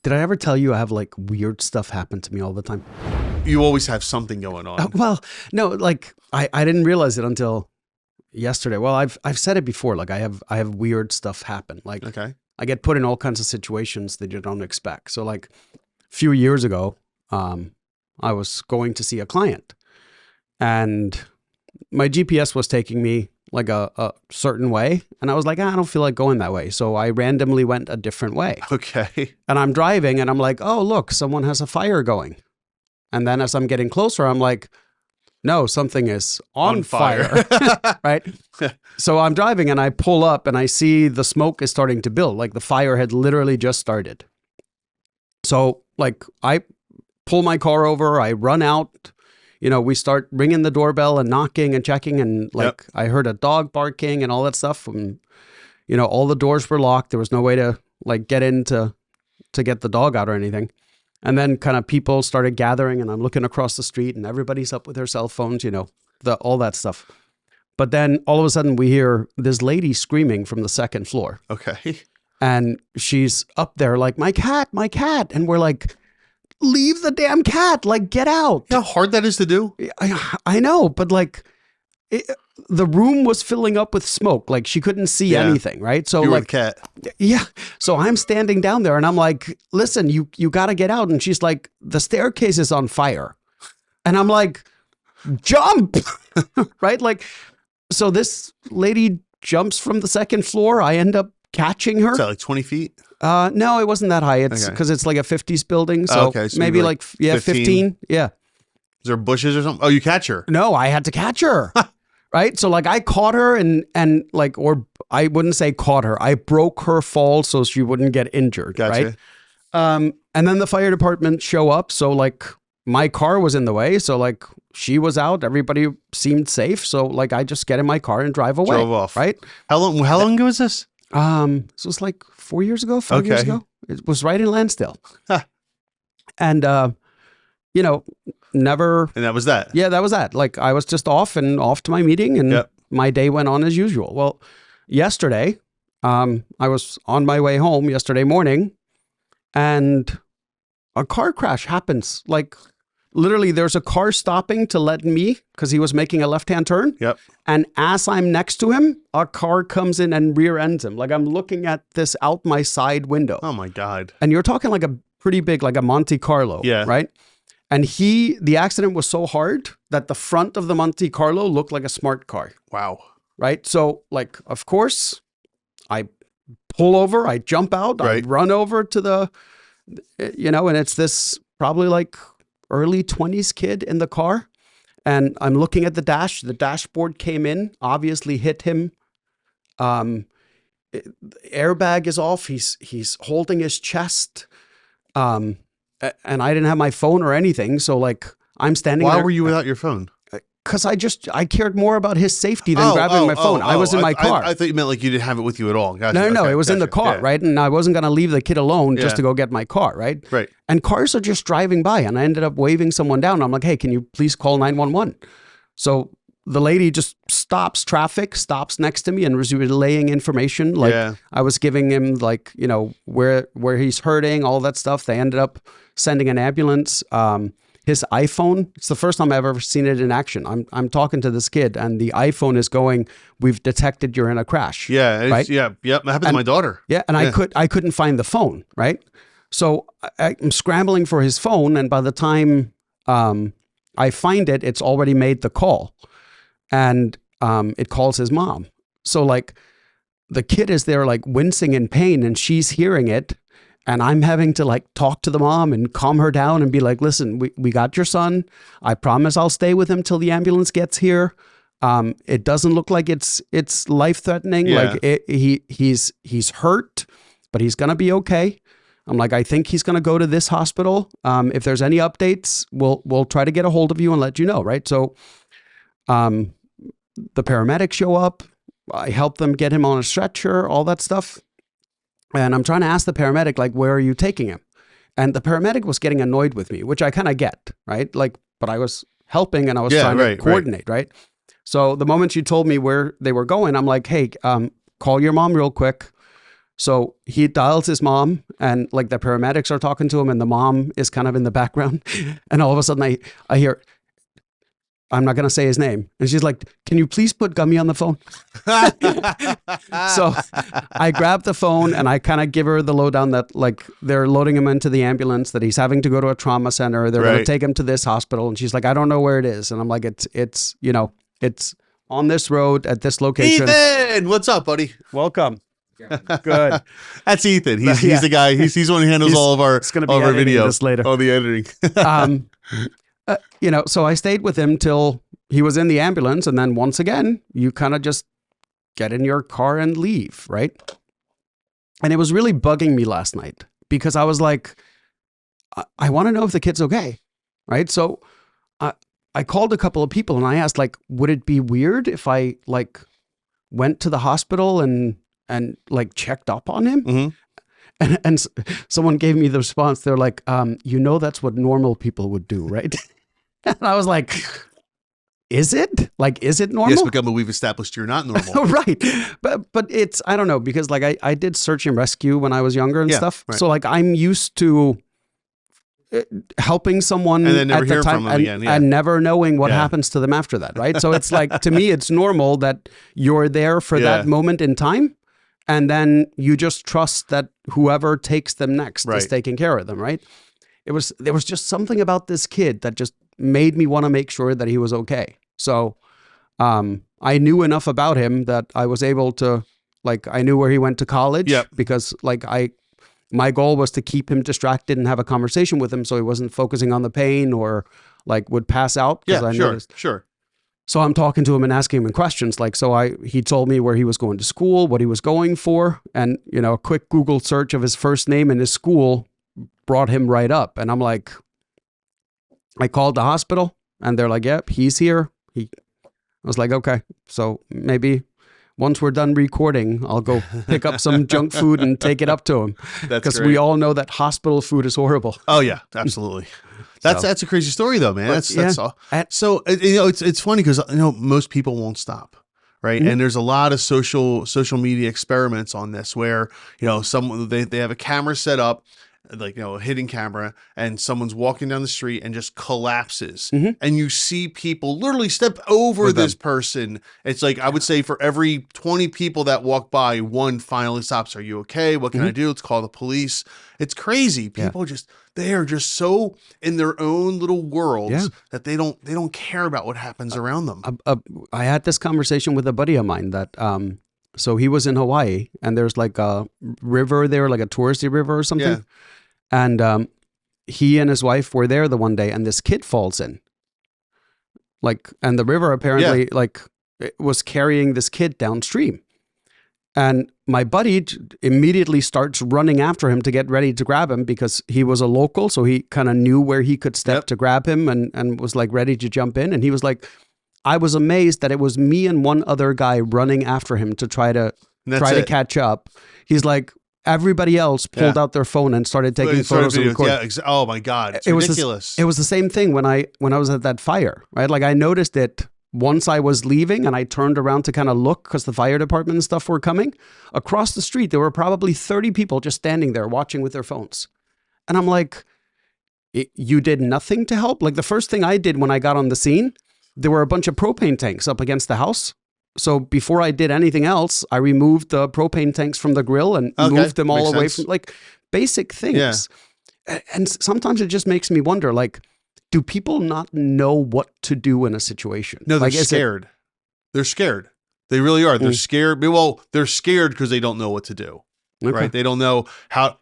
Did I ever tell you I have like weird stuff happen to me all the time? You always have something going on. Well, no, like I didn't realize it until yesterday. Well, I've said it before. Like I have weird stuff happen. Like Okay. I get put in all kinds of situations that you don't expect. So like a few years ago, I was going to see a client, and my GPS was taking me like a certain way, and I was like, I don't feel like going that way. So I randomly went a different way. Okay. And I'm driving, and I'm like, oh look, someone has a fire going. And then as I'm getting closer, I'm like, no, something is on fire. Right? So I'm driving and I pull up and I see the smoke is starting to build. Like the fire had literally just started. So like I pull my car over, I run out, we start ringing the doorbell and knocking and checking. And like I heard a dog barking and all that stuff. And, all the doors were locked. There was no way to like get in to get the dog out or anything. And then kind of people started gathering, and I'm looking across the street and everybody's up with their cell phones, all that stuff. But then all of a sudden we hear this lady screaming from the second floor. Okay. And she's up there like, my cat. And we're like, leave the damn cat, like get out. You know how hard that is to do? I know, but like the room was filling up with smoke. Like she couldn't see anything, right? So you were like, the cat. Yeah. So I'm standing down there and I'm like, listen, you got to get out. And she's like, the staircase is on fire. And I'm like, jump, right? Like, so this lady jumps from the second floor. I end up catching her. Is that like 20 feet? No, it wasn't that high. It's because it's like a 50s building. So, so maybe like 15. Yeah. Is there bushes or something? Oh, you catch her. No, I had to catch her. Right. So like I caught her and like, or I wouldn't say caught her. I broke her fall so she wouldn't get injured. Gotcha. Right. And then the fire department show up. So like my car was in the way. So like she was out. Everybody seemed safe. So like I just get in my car and drive away. Drove off. Right. How long ago was this? This was like 4 years ago, 5 years ago. It was right in Lansdale. Huh. And, never. And that was that. Yeah, that was that. Like I was just off to my meeting, and my day went on as usual. Well, yesterday, I was on my way home yesterday morning, and a car crash happens. Like literally there's a car stopping to let me, because he was making a left-hand turn. Yep. And as I'm next to him, a car comes in and rear ends him. Like I'm looking at this out my side window. Oh my God. And you're talking like a pretty big, like a Monte Carlo. Yeah. Right? And the accident was so hard that the front of the Monte Carlo looked like a smart car. Wow. Right? So like, of course, I pull over, I jump out, I run over to the, and it's this probably like early 20s kid in the car. And I'm looking at the dashboard came in, obviously hit him. The airbag is off. He's holding his chest. And I didn't have my phone or anything. So like I'm standing there. Why were you without your phone? Because I cared more about his safety than grabbing my phone. I was in my car. I thought you meant like you didn't have it with you at all. Gotcha. No, it was in the car, right? And I wasn't going to leave the kid alone just to go get my car, right? Right. And cars are just driving by, and I ended up waving someone down. I'm like, hey, can you please call 911? So the lady just stops next to me and was relaying information. Like I was giving him like, where he's hurting, all that stuff. They ended up sending an ambulance. His iPhone, it's the first time I've ever seen it in action. I'm talking to this kid and the iPhone is going, we've detected you're in a crash. Yeah. Right? Yeah. Yep. That happened to my daughter. Yeah. And I couldn't find the phone. Right. So I'm scrambling for his phone. And by the time I find it, it's already made the call. And it calls his mom. So like the kid is there like wincing in pain, and she's hearing it. And I'm having to like talk to the mom and calm her down and be like, listen, we got your son. I promise I'll stay with him till the ambulance gets here. It doesn't look like it's life-threatening. Yeah. Like he's hurt, but he's going to be okay. I'm like, I think he's going to go to this hospital. If there's any updates, we'll try to get a hold of you and let you know. Right. So the paramedics show up. I help them get him on a stretcher, all that stuff. And I'm trying to ask the paramedic, like, where are you taking him? And the paramedic was getting annoyed with me, which I kind of get, right? Like, but I was helping and I was trying to coordinate, right? So the moment she told me where they were going, I'm like, hey, call your mom real quick. So he dials his mom, and like the paramedics are talking to him, and the mom is kind of in the background. And all of a sudden I hear, I'm not going to say his name. And she's like, can you please put Gummy on the phone? So I grab the phone and I kind of give her the lowdown that like they're loading him into the ambulance, that he's having to go to a trauma center. They're going to take him to this hospital. And she's like, I don't know where it is. And I'm like, it's on this road at this location. Ethan, what's up, buddy? Welcome. Good. That's Ethan. He's the guy. He's the one who handles all of our video. This later. All the editing. So I stayed with him till he was in the ambulance, and then once again, you kind of just get in your car and leave, right? And it was really bugging me last night because I was like, I want to know if the kid's okay, right? So I called a couple of people and I asked, like, would it be weird if I like went to the hospital and like checked up on him? Mm-hmm. And someone gave me the response. They're like, that's what normal people would do, right? And I was like, is it? Like, is it normal? Yes, but we've established you're not normal. Right. But it's, I don't know, because like I did search and rescue when I was younger and stuff. Right. So like I'm used to helping someone and then never at the hear time from them again. And never knowing what happens to them after that, right? So it's like, to me, it's normal that you're there for that moment in time. And then you just trust that whoever takes them next is taking care of them, right? There was just something about this kid that just made me want to make sure that he was okay. So I knew enough about him that I was able to, like, I knew where he went to college because like my goal was to keep him distracted and have a conversation with him so he wasn't focusing on the pain or like would pass out. Yeah, sure. So I'm talking to him and asking him questions. Like, he told me where he was going to school, what he was going for. And, a quick Google search of his first name and his school brought him right up. And I'm like, I called the hospital and they're like, yep, he's here. I was like, okay, so maybe once we're done recording, I'll go pick up some junk food and take it up to him. Because we all know that hospital food is horrible. Oh yeah, absolutely. That's a crazy story though, man. That's all. So it's funny because most people won't stop, right? Mm-hmm. And there's a lot of social media experiments on this where someone they have a camera set up, like a hidden camera, and someone's walking down the street and just collapses, and you see people literally step over this person. It's like, I would say for every 20 people that walk by, one finally stops. Are you okay? What can I do? Let's call the police. It's crazy. People they are just so in their own little worlds that they don't care about what happens around them. I had this conversation with a buddy of mine that so he was in Hawaii, and there's like a river there, like a touristy river or something. Yeah. And he and his wife were there the one day, and this kid falls in. Like, and the river apparently was carrying this kid downstream. And my buddy immediately starts running after him to get ready to grab him because he was a local, so he kind of knew where he could step to grab him and was like ready to jump in. And he was like, I was amazed that it was me and one other guy running after him to try to catch up. He's like, everybody else pulled out their phone and started taking photos and recording. Yeah, oh my God, it's ridiculous. It was the same thing when I was at that fire, right? Like I noticed it once I was leaving and I turned around to kind of look because the fire department and stuff were coming. Across the street, there were probably 30 people just standing there watching with their phones. And I'm like, you did nothing to help? Like the first thing I did when I got on the scene, there were a bunch of propane tanks up against the house. So before I did anything else, I removed the propane tanks from the grill and moved them all away from like basic things. Yeah. And sometimes it just makes me wonder, like, do people not know what to do in a situation? No, they're scared. They're scared. They really are. They're scared. Well, they're scared because they don't know what to do, right? They don't know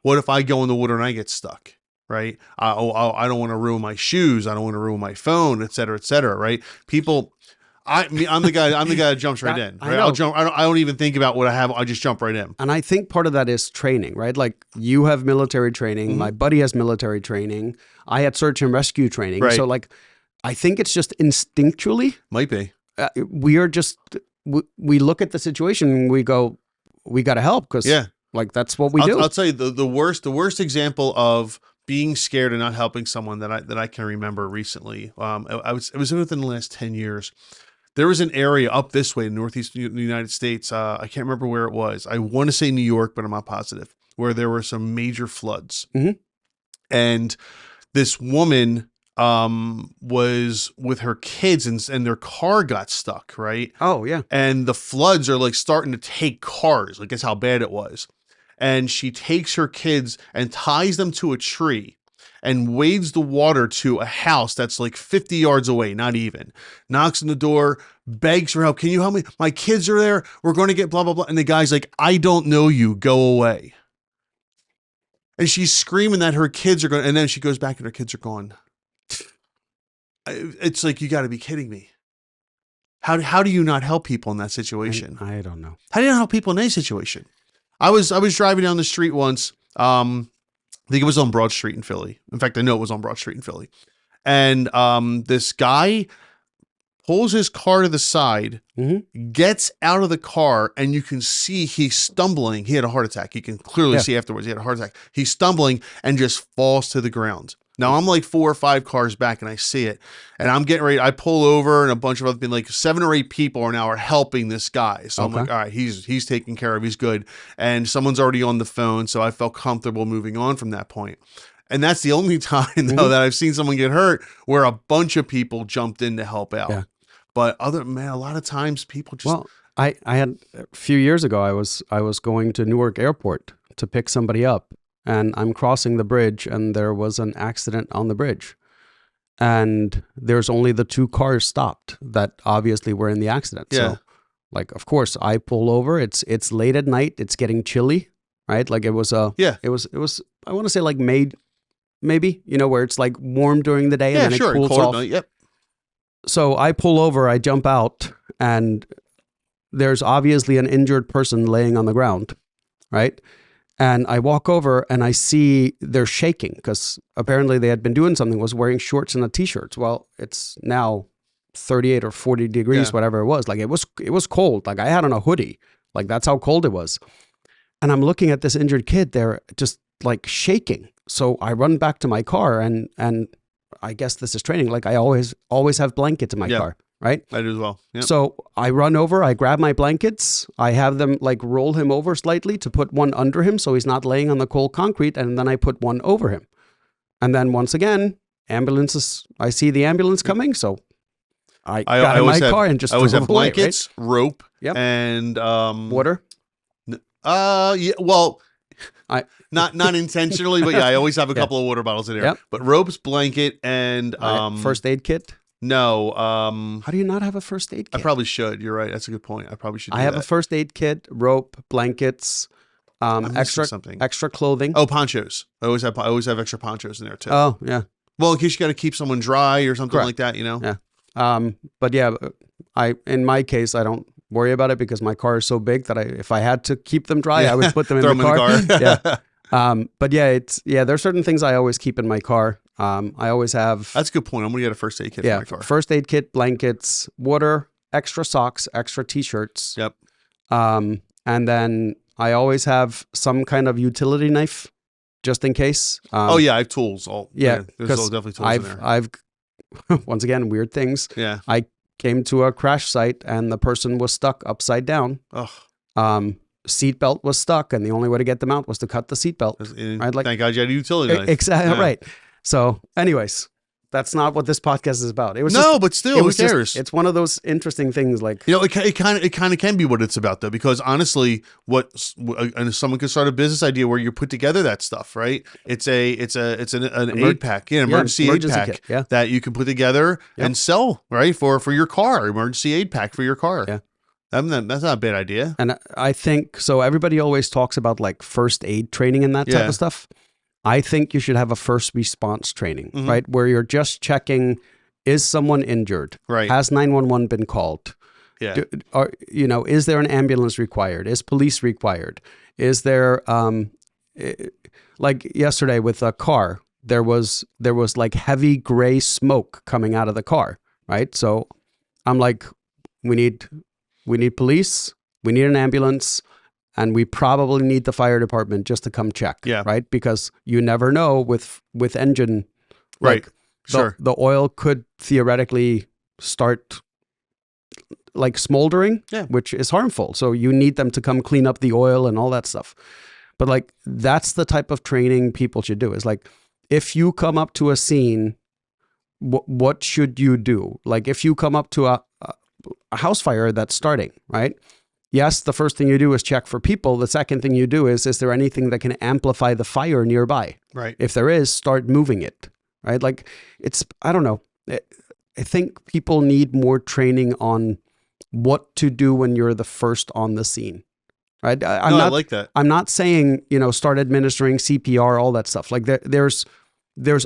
what if I go in the water and I get stuck, right? I don't want to ruin my shoes. I don't want to ruin my phone, et cetera, right? People... I'm the guy that jumps right in. Right? I'll jump. I don't even think about what I have. I just jump right in. And I think part of that is training, right? Like you have military training. My buddy has military training. I had search and rescue training. Right. So like, I think it's just instinctually. Might be. We are just, we look at the situation and we go, we got to help because like that's what we do. I'll tell you the worst example of being scared and not helping someone that I can remember recently. It was within the last 10 years. there was an area up this way in Northeast United States. I can't remember where it was. I want to say New York, but I'm not positive, where there were some major floods. And this woman was with her kids and their car got stuck, right? Oh, yeah. And the floods are like starting to take cars. Like, that's how bad it was. And she takes her kids and ties them to a tree and wades the water to a house that's like 50 yards away, not even. Knocks on the door, begs for help. Can you help me? My kids are there. We're going to get blah, blah, blah. And the guy's like, I don't know you. Go away. And she's screaming that her kids are going, and then she goes back and her kids are gone. It's like, you got to be kidding me. How do you not help people in that situation? I don't know. How do you not help people in any situation? I was driving down the street once. I think it was on Broad Street in Philly. In fact, I know it was on Broad Street in Philly. And this guy pulls his car to the side, gets out of the car, and you can see he's stumbling. He had a heart attack. You can clearly see afterwards he had a heart attack. He's stumbling and just falls to the ground. Now, I'm like 4 or 5 cars back, and I see it. And I'm getting ready. I pull over, and a bunch of other people, like 7 or 8 people are helping this guy. So I'm like, all right, he's taken care of. He's good. And someone's already on the phone, so I felt comfortable moving on from that point. And that's the only time, though, that I've seen someone get hurt where a bunch of people jumped in to help out. Yeah. But a lot of times people just... Well, I had a few years ago, I was going to Newark Airport to pick somebody up. And I'm crossing the bridge, and there was an accident on the bridge. And there's only the 2 cars stopped that obviously were in the accident. Yeah. So, like, of course, I pull over. It's late at night. It's getting chilly, right? Like, it was It was. I want to say like May, maybe, where it's like warm during the day and then it cools off. Night, yep. So I pull over. I jump out, and there's obviously an injured person laying on the ground, right? And I walk over and I see they're shaking because apparently they had been doing something, was wearing shorts and a t-shirt. Well, it's now 38 or 40 degrees, whatever it was. Like it was cold. Like I had on a hoodie. Like that's how cold it was. And I'm looking at this injured kid. They're just like shaking. So I run back to my car and I guess this is training. Like I always have blankets in my car. Right? I do as well. Yep. So I run over, I grab my blankets, I have them like roll him over slightly to put one under him so he's not laying on the cold concrete, and then I put one over him. And then once again, ambulances, I see the ambulance coming, so I got in my car and just I always have away, blankets, right? rope, and water. Yeah, well, not intentionally, but I always have a couple of water bottles in there. Yep. But ropes, blanket, and first aid kit. No. How do you not have a first aid kit? I probably should. You're right. That's a good point. I probably should do I have a first aid kit, rope, blankets, extra clothing. Oh, ponchos. I always have extra ponchos in there too. Oh, yeah. Well, in case you got to keep someone dry or something like that, Yeah. But yeah, in my case, I don't worry about it because my car is so big that if I had to keep them dry, I would put them in the car. Yeah. But there's certain things I always keep in my car. I always have. That's a good point. I'm going to get a first aid kit for my car. First aid kit, blankets, water, extra socks, extra t-shirts. Yep. And then I always have some kind of utility knife just in case. I have tools. There's definitely tools in there. I've once again, weird things. Yeah. I came to a crash site and the person was stuck upside down. Seatbelt was stuck, and the only way to get them out was to cut the seatbelt. Right? Like, thank God you had a utility knife. Exactly right. So, anyways, that's not what this podcast is about. It was but still, who cares? It's one of those interesting things. Like it kind of can be what it's about, though, because honestly, and someone could start a business idea where you put together that stuff, right? It's an aid pack, emergency aid pack kit, that you can put together and sell, right, for your car, emergency aid pack for your car. Yeah. That's not a bad idea. And I think so. Everybody always talks about like first aid training and that type of stuff. I think you should have a first response training, right? Where you're just checking, is someone injured? Right. Has 911 been called? Yeah. Is there an ambulance required? Is police required? Is there, like yesterday with a car, there was like heavy gray smoke coming out of the car, right? So I'm like, we need police, we need an ambulance, and we probably need the fire department just to come check, right? Because you never know with engine, right? The oil could theoretically start like smoldering, Yeah. which is harmful. So you need them to come clean up the oil and all that stuff. But like, that's the type of training people should do. Is like, if you come up to a scene, what should you do? Like, if you come up to a house fire that's starting, right? Yes, the first thing you do is check for people. The second thing you do is there anything that can amplify the fire nearby? Right. If there is, start moving it, right? Like, I don't know. I think people need more training on what to do when you're the first on the scene, right? I like that. I'm not saying, start administering CPR, all that stuff. Like there's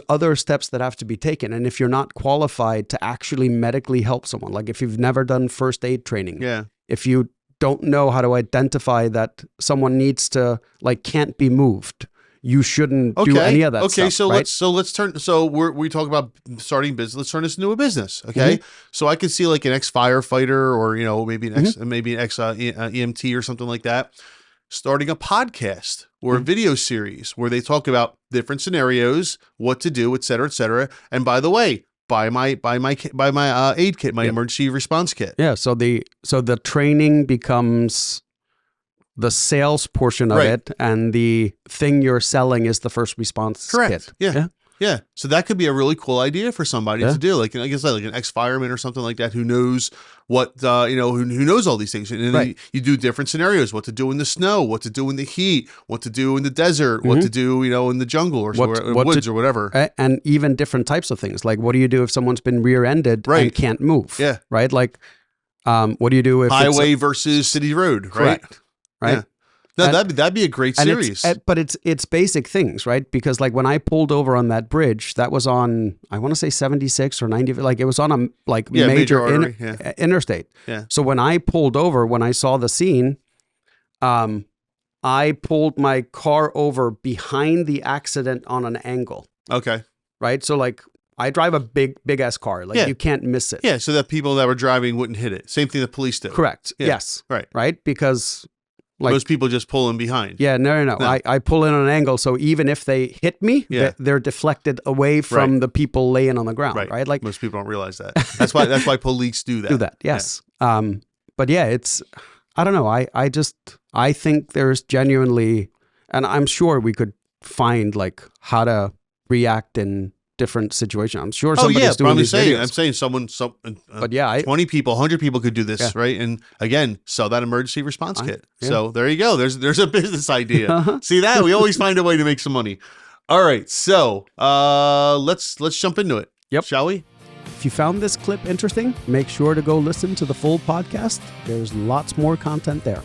other steps that have to be taken. And if you're not qualified to actually medically help someone, like if you've never done first aid training, if you don't know how to identify that someone needs to, like, can't be moved, you shouldn't do any of that stuff. Okay, so right? let's turn. So we talk about starting business. Let's turn this into a business. Okay, so I could see like an ex-firefighter, or maybe an ex EMT or something like that, starting a podcast or a video series where they talk about different scenarios, what to do, et cetera, et cetera. And by the way, buy my aid kit, my emergency response kit. Yeah. So the training becomes the sales portion of it, and the thing you're selling is the first response kit. Yeah. So that could be a really cool idea for somebody to do, like, I guess like an ex-fireman or something like that, who knows what, who knows all these things. And then you do different scenarios, what to do in the snow, what to do in the heat, what to do in the desert, what to do, in the jungle or woods or whatever. And even different types of things. Like, what do you do if someone's been rear-ended and can't move? Yeah. Right? Like, what do you do if highway versus city road, right? Correct. Right. Yeah. No, that'd be a great series. But it's basic things, right? Because like when I pulled over on that bridge, that was on, I want to say 76 or 90, like it was on a major interstate. Yeah. So when I pulled over, when I saw the scene, I pulled my car over behind the accident on an angle. Okay. Right. So like, I drive a big ass car. Like you can't miss it. Yeah. So that people that were driving wouldn't hit it. Same thing the police do. Correct. Yeah. Yes. Right. Right. Because like, most people just pull in behind. Yeah, no. I pull in on an angle, so even if they hit me, they're deflected away from the people laying on the ground. Right. Like, most people don't realize that. That's why police do that. Do that. Yes. Yeah. But yeah, it's, I don't know. I think there's genuinely, and I'm sure we could find like how to react in different situations. I'm sure somebody's doing these videos. I'm saying but 20 people, 100 people could do this, right? And again, sell that emergency response kit. So there you go. There's a business idea. See that? We always find a way to make some money. All right. So let's jump into it. Yep. Shall we? If you found this clip interesting, make sure to go listen to the full podcast. There's lots more content there.